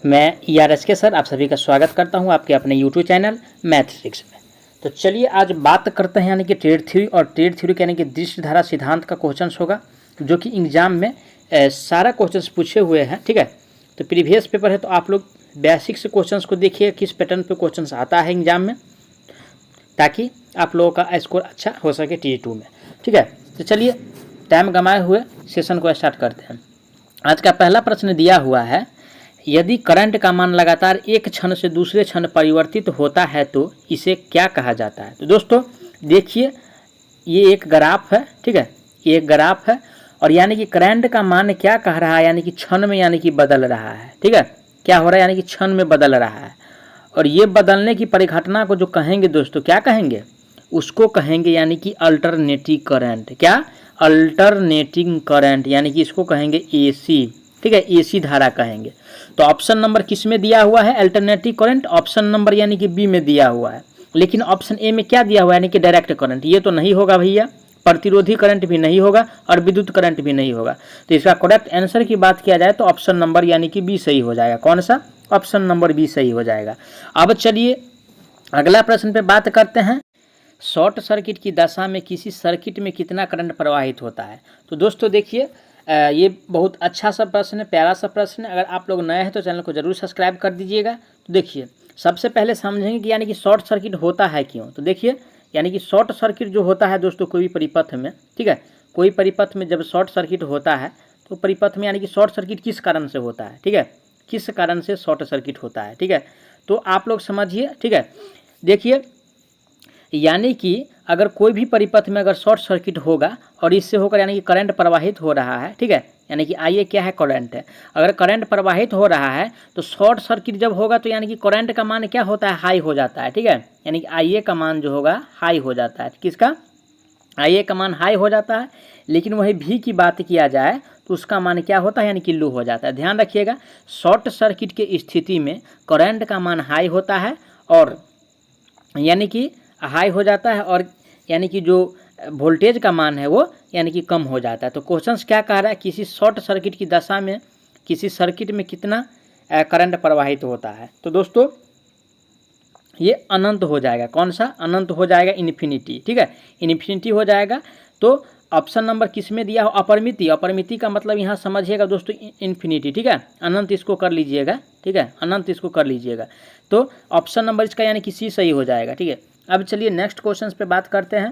मैं ERS के sir आप सभी का स्वागत करता हूं आपके अपने YouTube चैनल मैथ्स में। तो चलिए आज बात करते हैं यानी कि ट्रेड थ्योरी और ट्रेड थ्योरी यानी कि दृश्य धारा सिद्धांत का क्वेश्चन होगा जो कि एग्जाम में सारा क्वेश्चन पूछे हुए हैं। ठीक है, तो प्रीवियस पेपर है तो आप लोग बेसिक से क्वेश्चन को देखिए किस पैटर्न पे क्वेश्चन आता है एग्जाम में, ताकि आप लोगों का स्कोर अच्छा हो सके T2 में। ठीक है, तो चलिए टाइम गंवाए हुए सेशन को स्टार्ट करते हैं। आज का पहला प्रश्न दिया हुआ है, यदि करंट का मान लगातार एक क्षण से दूसरे क्षण परिवर्तित होता है तो इसे क्या कहा जाता है। तो दोस्तों देखिए ये एक ग्राफ है। ठीक है, ये एक ग्राफ है और यानी कि करंट का मान क्या कह रहा है, यानी कि क्षण में यानी कि बदल रहा है। ठीक है, क्या हो रहा है, यानी कि क्षण में बदल रहा है। और ये बदलने की परिघटना को जो कहेंगे दोस्तों, क्या कहेंगे, उसको कहेंगे यानी कि अल्टरनेटिंग करंट। क्या, अल्टरनेटिंग करंट, यानी कि इसको कहेंगे AC। ठीक है, AC धारा कहेंगे। तो ऑप्शन नंबर किस में दिया हुआ है, अल्टरनेटिंग करंट। ऑप्शन नंबर यानी कि B में दिया हुआ है, लेकिन ऑप्शन A में क्या दिया हुआ है, यानी कि डायरेक्ट करंट। ये तो नहीं होगा भैया, प्रतिरोधी करंट भी नहीं होगा और विद्युत करंट भी नहीं होगा। तो इसका करेक्ट आंसर की बात किया जाए तो ऑप्शन नंबर यानी कि B सही हो जाएगा। कौन सा, ऑप्शन नंबर B सही हो जाएगा। अब चलिए अगला प्रश्न पे बात करते हैं, शॉर्ट सर्किट की दशा में किसी सर्किट में कितना करंट प्रवाहित होता है। तो दोस्तों देखिए ये बहुत अच्छा सा प्रश्न है, प्यारा सा प्रश्न है। अगर आप लोग नए हैं तो चैनल को जरूर सब्सक्राइब कर दीजिएगा। तो देखिए सबसे पहले समझेंगे कि यानी कि शॉर्ट सर्किट होता है क्यों। तो देखिए यानी कि शॉर्ट सर्किट जो होता है दोस्तों कोई भी परिपथ में, ठीक है, कोई परिपथ में जब शॉर्ट सर्किट होता है तो परिपथ में यानी कि शॉर्ट सर्किट किस कारण से होता है। ठीक है, किस कारण से शॉर्ट सर्किट होता है। ठीक है, तो आप लोग समझिए। ठीक है, देखिए यानी कि अगर कोई भी परिपथ में अगर शॉर्ट सर्किट होगा और इससे होकर यानी कि करंट प्रवाहित हो रहा है। ठीक है, यानी कि IA क्या है, करंट है। अगर करंट प्रवाहित हो रहा है तो शॉर्ट सर्किट जब होगा तो यानी कि करंट का मान क्या होता है, हाई हो जाता है। ठीक है, यानी कि IA का मान जो होगा हाई हो जाता है। किसका, IA का मान हाई हो जाता है। लेकिन वही V की बात किया जाए तो उसका मान क्या होता है, यानी कि लो हो जाता है। ध्यान रखिएगा, शॉर्ट सर्किट के स्थिति में करंट का मान हाई होता है और यानी कि हाई हो जाता है और यानी कि जो वोल्टेज का मान है वो यानी कि कम हो जाता है। तो क्वेश्चंस क्या कह रहा है, किसी शॉर्ट सर्किट की दशा में किसी सर्किट में कितना करंट प्रवाहित होता है। तो दोस्तों ये अनंत हो जाएगा। कौन सा, अनंत हो जाएगा, इन्फिनिटी। ठीक है, इन्फिनिटी हो जाएगा। तो ऑप्शन नंबर किस में दिया हो, अपरिमिति। अपरिमिति का मतलब यहाँ समझिएगा दोस्तों इन्फिनिटी। ठीक है, अनंत इसको कर लीजिएगा। ठीक है, अनंत इसको कर लीजिएगा। तो ऑप्शन नंबर इसका यानी कि C सही हो जाएगा। ठीक है, अब चलिए नेक्स्ट क्वेश्चन पे बात करते हैं,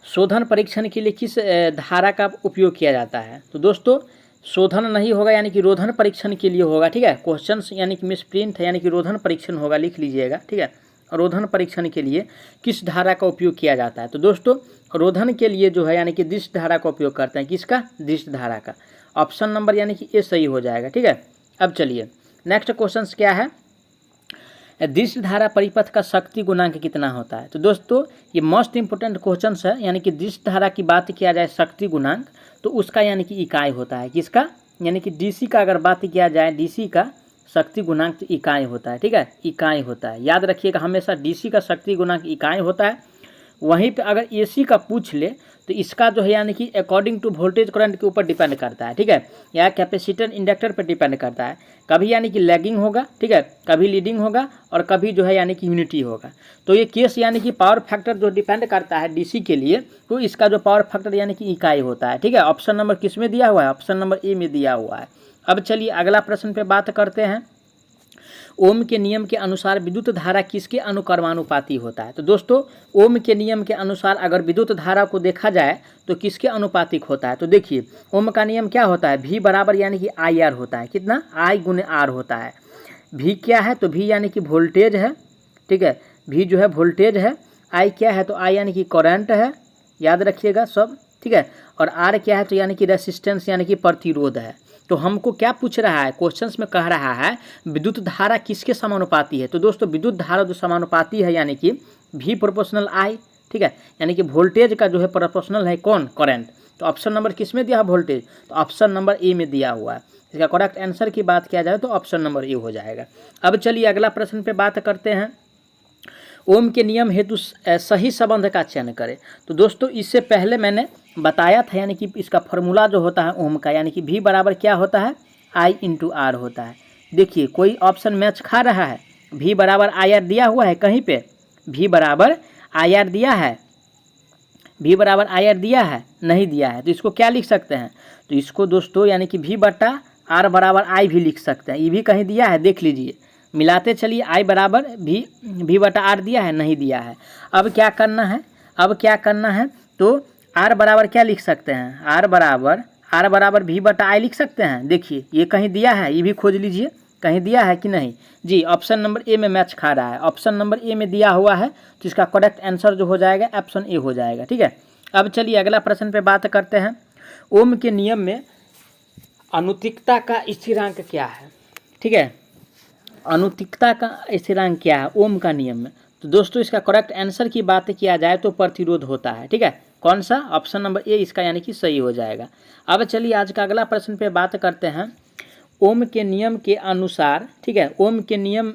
शोधन परीक्षण के लिए किस धारा का उपयोग किया जाता है। तो दोस्तों शोधन नहीं होगा, यानी कि रोधन परीक्षण के लिए होगा। ठीक है, क्वेश्चन यानी कि मिसप्रिंट है, यानी कि रोधन परीक्षण होगा, लिख लीजिएगा। ठीक है, रोधन परीक्षण के लिए किस धारा का उपयोग किया जाता है। तो दोस्तों रोधन के लिए जो है यानी कि दृश्य धारा का उपयोग करते हैं। किसका, दृश्य धारा का। ऑप्शन नंबर यानी कि A सही हो जाएगा। ठीक है, अब चलिए नेक्स्ट क्वेश्चन क्या है, दृश्य धारा परिपथ का शक्ति गुणांक कितना होता है। तो दोस्तों ये मोस्ट इंपोर्टेंट क्वेश्चन है, यानी कि दृश्य धारा की बात किया जाए शक्ति गुणांक तो उसका यानी कि इकाई होता है। किसका, यानी कि DC का अगर बात किया जाए DC का शक्ति गुणांक तो इकाई होता है। ठीक है, इकाई होता है, याद रखिएगा हमेशा DC का शक्ति गुणांक इकाई होता है। वहीं पे अगर AC का पूछ ले तो इसका जो है यानी कि अकॉर्डिंग टू वोल्टेज करंट के ऊपर डिपेंड करता है। ठीक है, या कैपेसिटर इंडक्टर पर डिपेंड करता है। कभी यानी कि लैगिंग होगा, ठीक है, कभी लीडिंग होगा और कभी जो है यानी कि यूनिटी होगा। तो ये केस यानी कि पावर फैक्टर जो डिपेंड करता है DC के लिए, तो इसका जो पावर फैक्टर यानी कि इकाई होता है। ठीक है, ऑप्शन नंबर किस में दिया हुआ है, ऑप्शन नंबर A में दिया हुआ है। अब चलिए अगला प्रश्न पे बात करते हैं, ओम के नियम के अनुसार विद्युत धारा किसके अनुक्रमानुपाती होता है। तो दोस्तों ओम के नियम के अनुसार अगर विद्युत धारा को देखा जाए तो किसके अनुपातिक होता है। तो देखिए ओम का नियम क्या होता है, V बराबर यानी कि IR होता है। कितना, I गुने R होता है। V क्या है, तो V यानी कि वोल्टेज है। ठीक है, V जो है वोल्टेज है। I क्या है, तो I यानी कि करंट है, याद रखिएगा सब। ठीक है, और R क्या है, तो यानी कि रेसिस्टेंस यानी कि प्रतिरोध है। तो हमको क्या पूछ रहा है, क्वेश्चंस में कह रहा है विद्युत धारा किसके समानुपाती है। तो दोस्तों विद्युत धारा जो समानुपाती है यानी कि V प्रोपोर्शनल I। ठीक है, यानी कि वोल्टेज का जो है प्रोपोर्शनल है कौन, करंट। तो ऑप्शन नंबर किस में दिया है, वोल्टेज। तो ऑप्शन नंबर A में दिया हुआ है। इसका करेक्ट आंसर की बात किया जाए तो ऑप्शन नंबर A हो जाएगा। अब चलिए अगला प्रश्न पे बात करते हैं, ओम के नियम हेतु सही संबंध का चयन करें। तो दोस्तों इससे पहले मैंने बताया था यानी कि इसका फॉर्मूला जो होता है ओम का, यानी कि V बराबर क्या होता है, I इंटू R होता है। देखिए कोई ऑप्शन मैच खा रहा है, V बराबर IR दिया हुआ है कहीं पे, V बराबर IR दिया है, V बराबर IR दिया है, नहीं दिया है, तो इसको क्या लिख सकते हैं, तो इसको दोस्तों यानी कि V बटा R बराबर I भी लिख सकते हैं। ये भी कहीं दिया है, देख लीजिए, मिलाते चलिए, I बराबर V बटा R दिया है, नहीं दिया है। अब क्या करना है, अब क्या करना है, तो R बराबर क्या लिख सकते हैं, R बराबर V बटा I लिख सकते हैं। देखिए ये कहीं दिया है, ये भी खोज लीजिए, कहीं दिया है कि नहीं जी। ऑप्शन नंबर ए में मैच खा रहा है, ऑप्शन नंबर ए में दिया हुआ है, तो इसका करेक्ट आंसर जो हो जाएगा ऑप्शन ए हो जाएगा। ठीक है, अब चलिए अगला प्रश्न पे बात करते हैं। ओम के नियम में अनुतिकता का स्थिरांक क्या है। ठीक है, अनुतिकता का स्थिरांक क्या है ओम का नियम में, तो दोस्तों इसका करेक्ट आंसर की बात किया जाए तो प्रतिरोध होता है। ठीक है, कौन सा, ऑप्शन नंबर ए इसका यानी कि सही हो जाएगा। अब चलिए आज का अगला प्रश्न पे बात करते हैं। ओम के नियम के अनुसार, ठीक है, ओम के नियम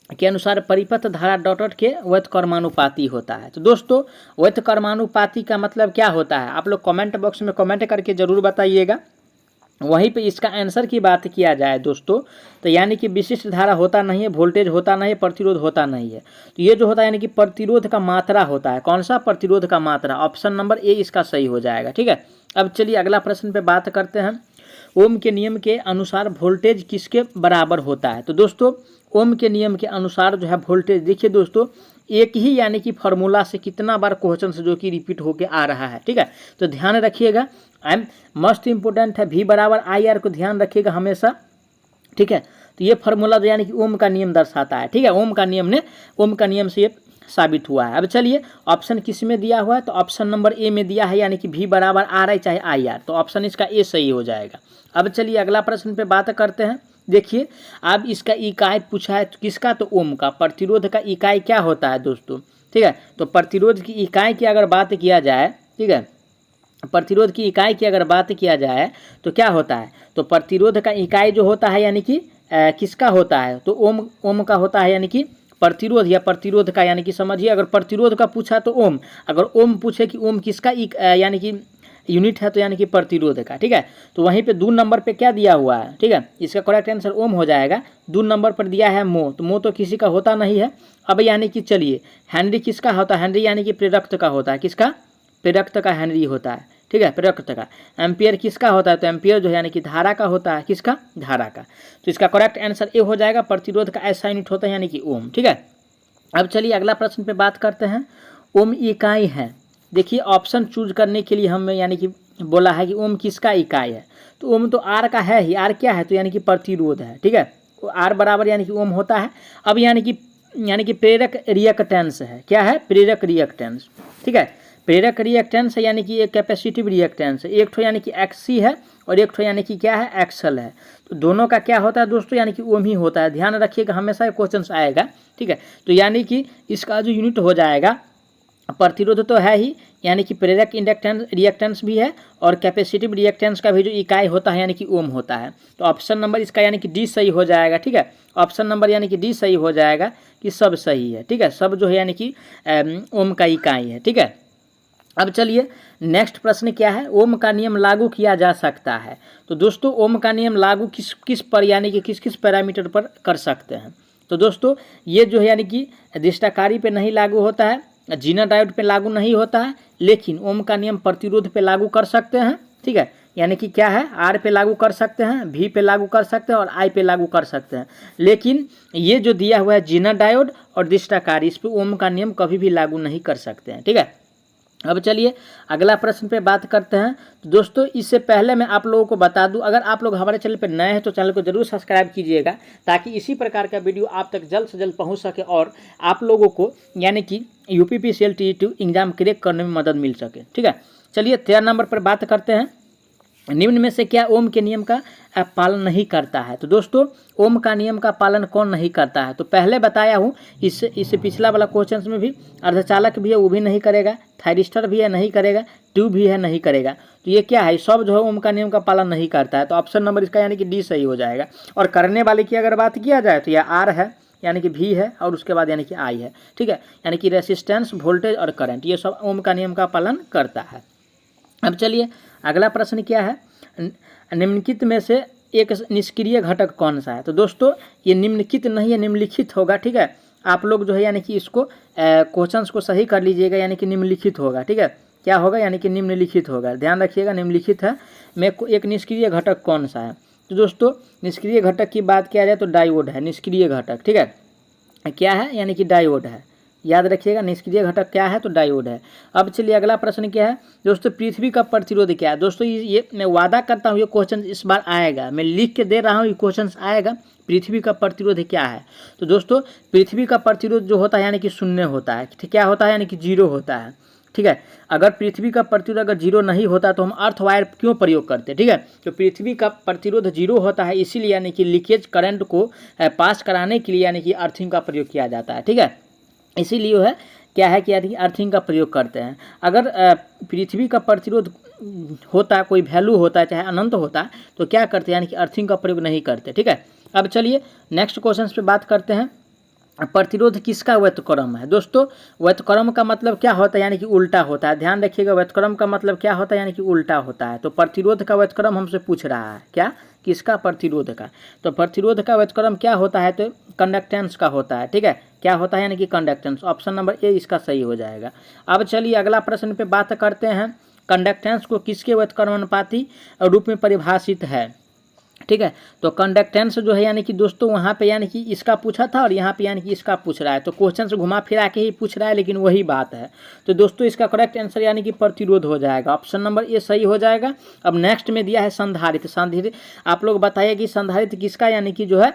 के अनुसार परिपथ धारा डॉट के व्युत्क्रमानुपाती होता है। तो दोस्तों व्युत्क्रमानुपाती का मतलब क्या होता है, आप लोग कमेंट बॉक्स में कमेंट करके ज़रूर बताइएगा। वहीं पे इसका आंसर की बात किया जाए दोस्तों, तो यानी कि विशिष्ट धारा होता नहीं है, वोल्टेज होता नहीं है, प्रतिरोध होता नहीं है, तो ये जो होता है यानी कि प्रतिरोध का मात्रा होता है। कौन सा, प्रतिरोध का मात्रा, ऑप्शन नंबर ए इसका सही हो जाएगा। ठीक है, अब चलिए अगला प्रश्न पे बात करते हैं। ओम के नियम के अनुसार वोल्टेज किसके बराबर होता है। तो दोस्तों ओम के नियम के अनुसार जो है वोल्टेज, देखिए दोस्तों एक ही यानी कि फार्मूला से कितना बार क्वेश्चन से जो कि रिपीट होके आ रहा है। ठीक है, तो ध्यान रखिएगा, मस्ट इम्पोर्टेंट है, V बराबर IR को ध्यान रखिएगा हमेशा। ठीक है, तो ये फार्मूला जो यानी कि ओम का नियम दर्शाता है। ठीक है, ओम का नियम से ये साबित हुआ है। अब चलिए ऑप्शन किस में दिया हुआ है, तो ऑप्शन नंबर ए में दिया है, यानी कि V बराबर RI चाहे IR, तो ऑप्शन इसका ए सही हो जाएगा। अब चलिए अगला प्रश्न पे बात करते हैं। देखिए अब इसका इकाई पूछा है, तो किसका, तो ओम का। प्रतिरोध का इकाई क्या होता है दोस्तों। ठीक है, तो प्रतिरोध की इकाई की अगर बात किया जाए, ठीक है, प्रतिरोध की इकाई की अगर बात किया जाए तो क्या होता है, तो प्रतिरोध का इकाई जो होता है यानी कि किसका होता है, तो ओम का होता है, यानी कि प्रतिरोध या प्रतिरोध का, यानी कि समझिए अगर प्रतिरोध का पूछा तो ओम, अगर ओम पूछे कि ओम किसका यानी कि यूनिट है, तो यानी कि प्रतिरोध का। ठीक है, तो वहीं पे 2 नंबर पे क्या दिया हुआ है, ठीक है, इसका करेक्ट आंसर ओम हो जाएगा। 2 नंबर पर दिया है मो, तो मो तो किसी का होता नहीं है। अब यानी कि चलिए हेनरी किसका होता है, हेनरी यानी कि प्रेरक का होता है, किसका, प्रेरक का हेनरी होता है। ठीक है, प्रेरक का। एम्पियर किसका होता है, तो एम्पियर जो है यानी कि धारा का होता है, किसका, धारा का। तो इसका करेक्ट आंसर ए हो जाएगा, प्रतिरोध का ऐसा यूनिट होता है यानी कि ओम। ठीक है, अब चलिए अगला प्रश्न पे बात करते हैं। ओम इकाई है, देखिए ऑप्शन चूज करने के लिए हमें यानी कि बोला है कि ओम किसका इकाई है, तो ओम तो आर का है ही, आर क्या है, तो यानी कि प्रतिरोध है। ठीक है, तो आर बराबर यानी कि ओम होता है। अब यानी कि प्रेरक रिएक्टेंस है, क्या है, प्रेरक रिएक्टेंस। ठीक है, प्रेरक रिएक्टेंस है यानी कि एक कैपेसिटिव रिएक्टेंस है, एक ठो यानी कि एक्सी है और एक ठो यानी कि क्या है, एक्सल है। तो दोनों का क्या होता है दोस्तों, यानी कि ओम ही होता है, ध्यान रखिएगा, हमेशा क्वेश्चन आएगा। ठीक है, तो यानी कि इसका जो यूनिट हो जाएगा, प्रतिरोध तो है ही, यानी कि प्रेरक इंडक्टेंस रिएक्टेंस भी है, और कैपेसिटिव रिएक्टेंस का भी जो इकाई होता है यानी कि ओम होता है। तो ऑप्शन नंबर इसका यानी कि डी सही हो जाएगा। ठीक है, ऑप्शन नंबर यानी कि डी सही हो जाएगा कि सब सही है। ठीक है, सब जो है यानी कि ओम का इकाई है। ठीक है, अब चलिए नेक्स्ट प्रश्न क्या है, ओम का नियम लागू किया जा सकता है। तो दोस्तों ओम का नियम लागू किस किस पर यानी कि किस किस पैरामीटर पर कर सकते हैं। तो दोस्तों ये जो है यानी कि दिष्टाकारी पे नहीं लागू होता है, जीना डायोड पे लागू नहीं होता है, लेकिन ओम का नियम प्रतिरोध पे लागू कर सकते हैं। ठीक है, यानी कि क्या है, आर पे लागू कर सकते हैं, वी पे लागू कर सकते हैं और आई पे लागू कर सकते हैं। लेकिन ये जो दिया हुआ है जीना डायोड और दिष्टाकारी, इस पे ओम का नियम कभी भी लागू नहीं कर सकते हैं। ठीक है, अब चलिए अगला प्रश्न पे बात करते हैं। तो दोस्तों इससे पहले मैं आप लोगों को बता दूं, अगर आप लोग हमारे चैनल पे नए हैं तो चैनल को जरूर सब्सक्राइब कीजिएगा, ताकि इसी प्रकार का वीडियो आप तक जल्द से जल्द पहुंच सके और आप लोगों को यानी कि UPPCL TE2 एग्जाम क्रैक करने में मदद मिल सके। ठीक है, चलिए 13 नंबर पर बात करते हैं। निम्न में से क्या ओम के नियम का पालन नहीं करता है। तो दोस्तों ओम का नियम का पालन कौन नहीं करता है, तो पहले बताया हूँ, इससे पिछला वाला क्वेश्चन में भी अर्धचालक भी है वो भी नहीं करेगा, थायरिस्टर भी है नहीं करेगा, ट्यूब भी है नहीं करेगा। तो ये क्या है, सब जो है ओम का नियम का पालन नहीं करता है। तो ऑप्शन नंबर इसका यानी कि डी सही हो जाएगा। और करने वाले की अगर बात किया जाए तो यह आर है, यानी कि V है, और उसके बाद यानी कि I है। ठीक है, यानी कि रेसिस्टेंस, वोल्टेज और करंट, ये सब ओम का नियम का पालन करता है। अब चलिए अगला प्रश्न क्या है, निम्नलिखित में से एक निष्क्रिय घटक कौन सा है? तो दोस्तों ये निम्नलिखित नहीं है, निम्नलिखित होगा, ठीक है। आप लोग जो है यानी कि इसको क्वेश्चंस को सही कर लीजिएगा, यानी कि निम्नलिखित होगा, ठीक है। क्या होगा? यानी कि निम्नलिखित होगा, ध्यान रखिएगा, निम्नलिखित है। में एक निष्क्रिय घटक कौन सा है? तो दोस्तों निष्क्रिय घटक की बात किया जाए तो डायोड है निष्क्रिय घटक, ठीक है। क्या है? यानी कि डायोड है, याद रखिएगा। निष्क्रिय घटक क्या है? तो डायोड है। अब चलिए अगला प्रश्न क्या है दोस्तों? पृथ्वी का प्रतिरोध क्या है? दोस्तों ये मैं वादा करता हूँ ये क्वेश्चन इस बार आएगा, मैं लिख के दे रहा हूँ, ये क्वेश्चन आएगा। पृथ्वी का प्रतिरोध क्या है? तो दोस्तों पृथ्वी का प्रतिरोध जो होता है यानी कि शून्य होता है, क्या होता है? यानी कि जीरो होता है, ठीक है। अगर पृथ्वी का प्रतिरोध अगर जीरो नहीं होता तो हम अर्थ वायर क्यों प्रयोग करते, ठीक है। तो पृथ्वी का प्रतिरोध जीरो होता है, इसीलिए यानी कि लीकेज करंट को पास कराने के लिए यानी कि अर्थिंग का प्रयोग किया जाता है, ठीक है। इसीलिए है क्या है कि यानी अर्थिंग का प्रयोग करते हैं। अगर पृथ्वी का प्रतिरोध होता, कोई वैल्यू होता है, चाहे अनंत होता है, तो क्या करते हैं? यानी कि अर्थिंग का प्रयोग नहीं करते, ठीक है। अब चलिए नेक्स्ट क्वेश्चन पे बात करते हैं। प्रतिरोध किसका व्युत्क्रम है? दोस्तों व्युत्क्रम का मतलब क्या होता है? यानी कि उल्टा होता है, ध्यान रखिएगा। व्युत्क्रम का मतलब क्या होता है? यानी कि उल्टा होता है। तो प्रतिरोध का व्युत्क्रम हमसे पूछ रहा है, क्या? किसका? प्रतिरोध का। तो प्रतिरोध का व्युत्क्रम क्या होता है? तो कंडक्टेंस का होता है, ठीक है। क्या होता है? यानी कि कंडक्टेंस। ऑप्शन नंबर ए इसका सही हो जाएगा। अब चलिए अगला प्रश्न पे बात करते हैं। कंडक्टेंस को किसके व्युत्क्रमानुपाती रूप में परिभाषित है, ठीक है। तो कंडक्टेंस जो है यानी कि दोस्तों वहाँ पे यानी कि इसका पूछा था और यहाँ पे यानी कि इसका पूछ रहा है, तो क्वेश्चन से घुमा फिरा के ही पूछ रहा है, लेकिन वही बात है। तो दोस्तों इसका करेक्ट आंसर यानी कि प्रतिरोध हो जाएगा, ऑप्शन नंबर ए सही हो जाएगा। अब नेक्स्ट में दिया है संधारित्र। संधारित्र आप लोग बताइए कि संधारित्र किसका यानी कि जो है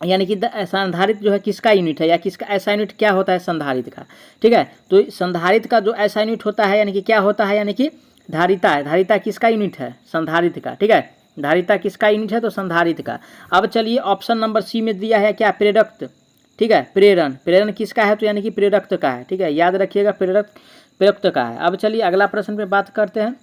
यानी कि संधारित्र जो है किसका यूनिट है, या किसका ऐसा यूनिट क्या होता है संधारित्र का, ठीक है। तो संधारित्र का जो ऐसा यूनिट होता है यानी कि क्या होता है? यानी कि धारिता है। धारिता किसका यूनिट है? संधारित्र का, ठीक है। धारिता किसका यूनिट है? तो संधारित्र का। अब चलिए ऑप्शन नंबर सी में दिया है क्या? प्रेरक, ठीक है। प्रेरण, प्रेरण किसका है? तो यानी कि प्रेरक का है, ठीक है, याद रखिएगा, प्रेरक का है। अब चलिए अगला प्रश्न पे बात करते हैं।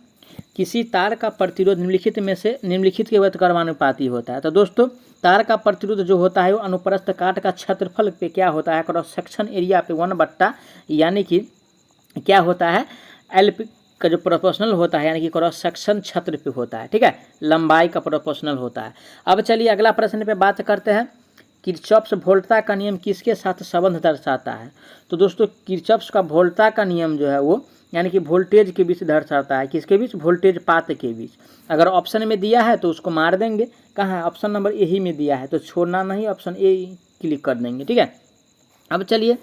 किसी तार का प्रतिरोध निम्नलिखित में से निम्नलिखित के व्युत्क्रमानुपाती होता है। तो दोस्तों तार का प्रतिरोध जो होता है वो अनुप्रस्थ काट का क्षेत्रफल पे क्या होता है? क्रॉस सेक्शन एरिया पे 1/, यानी कि क्या होता है? एल का जो प्रोपोर्शनल होता है, यानी कि क्रॉस सेक्शन क्षेत्र पे होता है, ठीक है। लंबाई का प्रोपोर्शनल होता है। अब चलिए अगला प्रश्न पे बात करते हैं। किरचॉफ्स वोल्टा का नियम किसके साथ संबंध दर्शाता है? तो दोस्तों किरचॉफ्स का वोल्टा का नियम जो है वो यानी कि वोल्टेज के बीच दर्शाता है। किसके बीच? वोल्टेज पात के बीच। अगर ऑप्शन में दिया है तो उसको मार देंगे, कहाँ है? ऑप्शन नंबर ए ही में दिया है, तो छोड़ना नहीं, ऑप्शन ए क्लिक कर देंगे, ठीक है। अब चलिए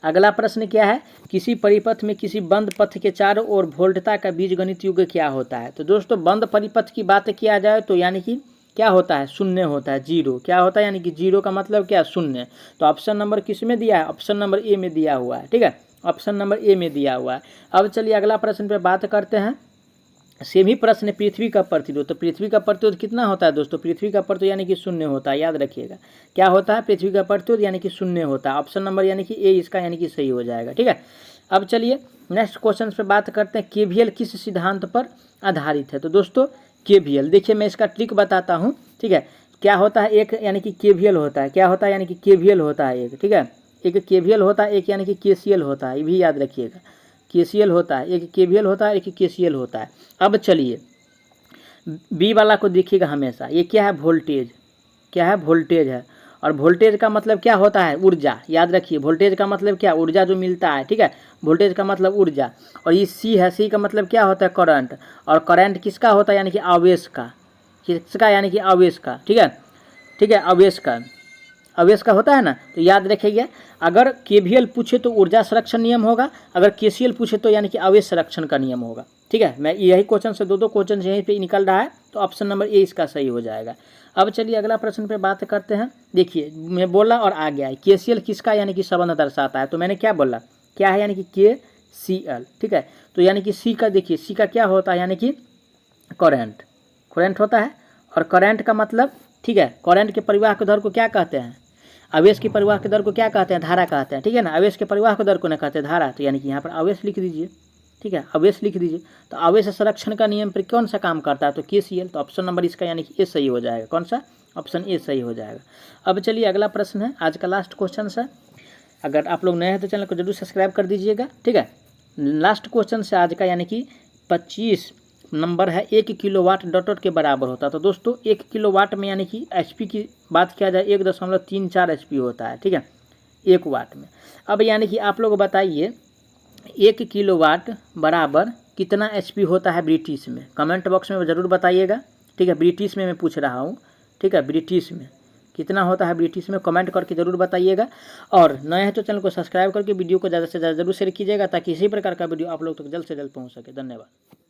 अगला प्रश्न क्या है? किसी परिपथ में किसी बंद पथ के चारों ओर वोल्टता का बीजगणित युग्म क्या होता है? तो दोस्तों बंद परिपथ की बात किया जाए तो यानी कि क्या होता है? शून्य होता है, जीरो। क्या होता है? यानी कि जीरो का मतलब क्या? शून्य। तो ऑप्शन नंबर किस में दिया है? ऑप्शन नंबर ए में दिया हुआ है, ठीक है। ऑप्शन नंबर ए में दिया हुआ है। अब चलिए अगला प्रश्न पे बात करते हैं। सेम ही प्रश्न पृथ्वी का प्रतिरोध। तो पृथ्वी का प्रतिरोध कितना होता है दोस्तों? पृथ्वी का प्रतिरोध यानी कि शून्य होता है, याद रखिएगा। क्या होता है? पृथ्वी का प्रतिरोध यानी कि शून्य होता है। ऑप्शन नंबर यानी कि ए इसका यानी कि सही हो जाएगा, ठीक है। अब चलिए नेक्स्ट क्वेश्चन पे बात करते हैं। केवीएल किस सिद्धांत पर आधारित है? तो दोस्तों केवीएल, देखिए मैं इसका ट्रिक बताता हूँ, ठीक है। क्या होता है? एक यानी कि केवीएल होता है, क्या होता है? यानी कि केवीएल होता है एक, ठीक है। एक केवीएल होता है, एक यानी कि केसीएल होता है, ये भी याद रखिएगा। केसीएल होता है, एक केवीएल होता है, एक केसीएल होता है। अब चलिए बी वाला को देखिएगा हमेशा, ये क्या है? वोल्टेज, क्या है? वोल्टेज है। और वोल्टेज का मतलब क्या होता है? ऊर्जा, याद रखिए। वोल्टेज का मतलब क्या? ऊर्जा जो मिलता है, ठीक है। वोल्टेज का मतलब ऊर्जा। और ये सी है, सी का मतलब क्या होता है? करंट। और करंट किसका होता है? यानी कि आवेश का। किसका? यानी कि आवेश का, ठीक है, ठीक है, आवेश का। आवेश का होता है ना, तो याद रखिएगा। अगर केवीएल पूछे तो ऊर्जा संरक्षण नियम होगा, अगर केसीएल पूछे तो यानी कि आवेश संरक्षण का नियम होगा, ठीक है। मैं यही क्वेश्चन से दो क्वेश्चन यहीं पे निकल रहा है, तो ऑप्शन नंबर ए इसका सही हो जाएगा। अब चलिए अगला प्रश्न पे बात करते हैं। देखिए मैं बोला और आ गया है, केसीएल किसका यानी कि संबंध दर्शाता है? तो मैंने क्या बोला? क्या है? यानी कि केसीएल, ठीक है। तो यानी कि सी का, देखिए सी का क्या होता है? यानी कि करंट, करंट होता है। और करंट का मतलब, ठीक है, करंट के परिवाह के दर को क्या कहते हैं? आवेश के परिवाह के दर को क्या कहते हैं? धारा कहते हैं, ठीक है ना। आवेश के परिवाह के दर को न कहते हैं धारा, तो यानी कि यहाँ पर आवेश लिख दीजिए, ठीक है, आवेश लिख दीजिए। तो आवेश संरक्षण का नियम पर कौन सा काम करता है? तो केसीएल। तो ऑप्शन नंबर इसका यानी कि ए सही हो जाएगा। कौन सा? ऑप्शन ए सही हो जाएगा। अब चलिए अगला प्रश्न है, आज का लास्ट क्वेश्चन है। अगर आप लोग नए हैं तो चैनल को जरूर सब्सक्राइब कर दीजिएगा, ठीक है। लास्ट क्वेश्चन से आज का यानी कि 25 नंबर है 1 किलोवाट डॉट के बराबर होता है। तो दोस्तों 1 किलोवाट में यानी कि एचपी की बात किया जाए 1.34 एचपी होता है, ठीक है, 1 वाट में। अब यानी कि आप लोग बताइए 1 किलोवाट बराबर कितना एचपी होता है ब्रिटिश में, कमेंट बॉक्स में ज़रूर बताइएगा, ठीक है। ब्रिटिश में मैं पूछ रहा हूँ, ठीक है, ब्रिटिश में कितना होता है ब्रिटिश में, कमेंट करके ज़रूर बताइएगा। और नए हैं तो चैनल को सब्सक्राइब करके वीडियो को ज़्यादा से ज़्यादा ज़रूर शेयर कीजिएगा ताकि इसी प्रकार का वीडियो आप लोग तक जल्द से जल्द पहुँच सके। धन्यवाद।